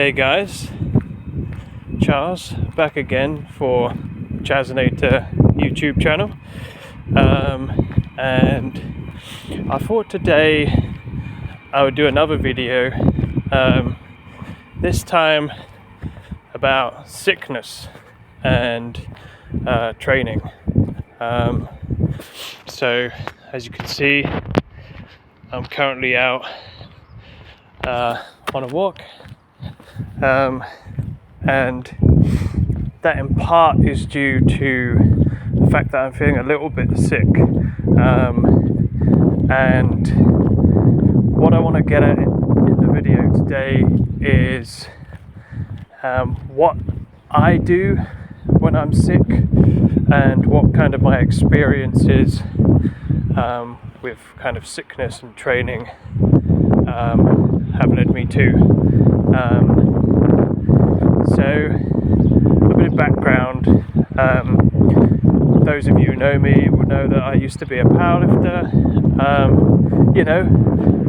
Hey guys, Charles back again for Chazinator YouTube channel, and I thought today I would do another video, this time about sickness and training. So as you can see, I'm currently out on a walk, and that in part is due to the fact that I'm feeling a little bit sick, and what I want to get at in the video today is what I do when I'm sick and what kind of my experience is with kind of sickness and training have led me to. So a bit of background, those of you who know me will know that I used to be a powerlifter,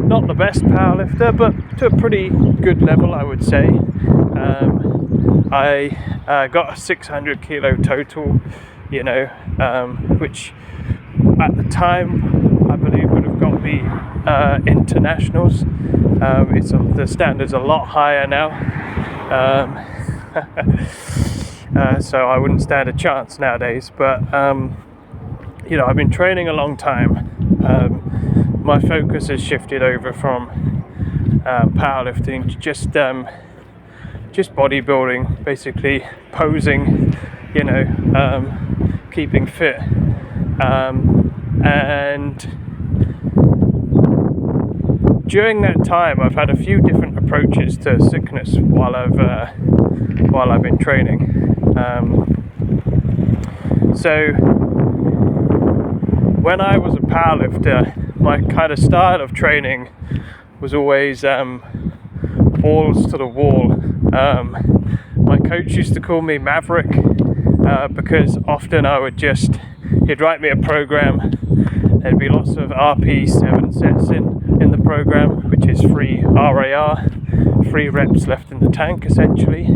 not the best powerlifter, but to a pretty good level, I would say. I got a 600 kilo total, which at the time I believe would have got me internationals. The standard's a lot higher now, so I wouldn't stand a chance nowadays. But I've been training a long time. My focus has shifted over from powerlifting to just bodybuilding, basically posing, keeping fit, and during that time I've had a few different approaches to sickness while I've been training. So when I was a powerlifter, my kind of style of training was always balls to the wall. My coach used to call me Maverick because often he'd write me a program. There'd be lots of RP7 sets in the program, which is free RAR, 3 reps left in the tank essentially.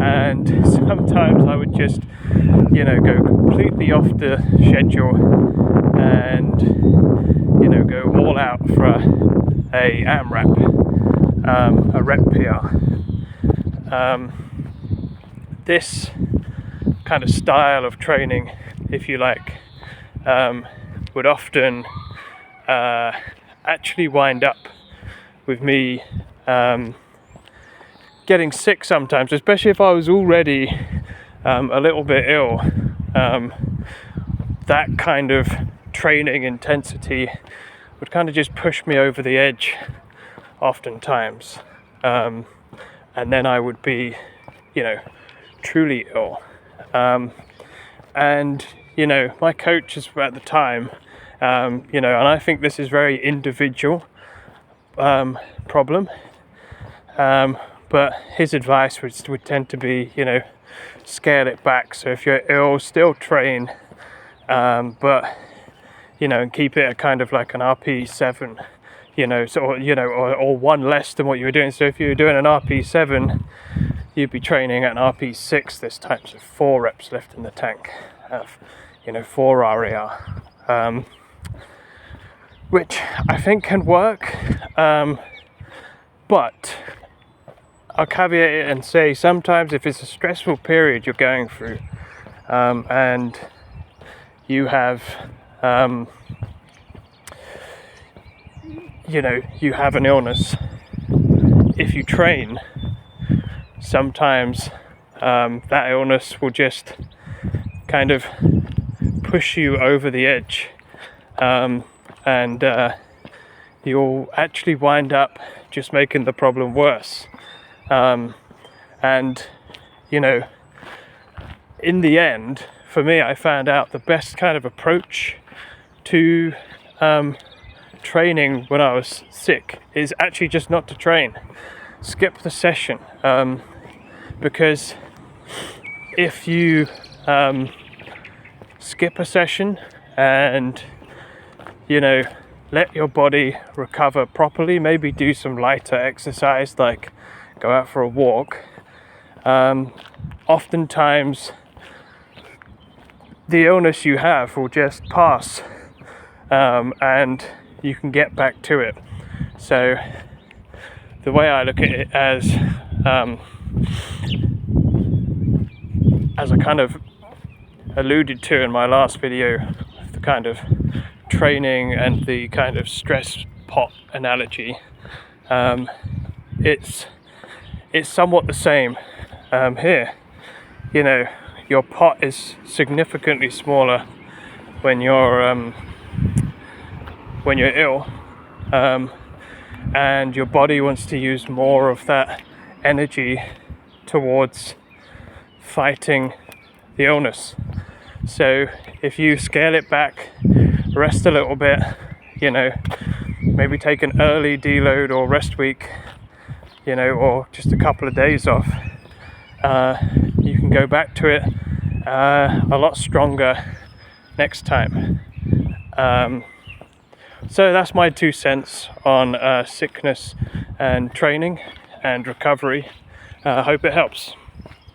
And sometimes I would just, go completely off the schedule and, go all out for a AMRAP, a rep PR. This kind of style of training, if you like, would often actually wind up with me getting sick sometimes, especially if I was already a little bit ill. That kind of training intensity would kind of just push me over the edge oftentimes, and then I would be truly ill. And my coaches at the time, and I think this is very individual problem, but his advice would tend to be, scale it back. So if you're ill, still train, but and keep it at kind of like an RP7, or one less than what you were doing. So if you were doing an RP7, you'd be training at an RP6 this time, so 4 reps left in the tank, 4 RAR, which I think can work, but I'll caveat it and say sometimes if it's a stressful period you're going through, and you have you have an illness, if you train, sometimes that illness will just kind of push you over the edge, and you'll actually wind up just making the problem worse. And in the end, for me, I found out the best kind of approach to training when I was sick is actually just not to train, skip the session, because if you skip a session and let your body recover properly, maybe do some lighter exercise like go out for a walk, oftentimes the illness you have will just pass, and you can get back to it. So the way I look at it, as I kind of alluded to in my last video, the kind of training and the kind of stress pot analogy, it's somewhat the same here. You know, your pot is significantly smaller when you're ill, and your body wants to use more of that energy towards fighting the illness. So if you scale it back, rest a little bit, you know, maybe take an early deload or rest week, you know, or just a couple of days off, you can go back to it a lot stronger next time. So that's my 2 cents on sickness and training and recovery. I hope it helps.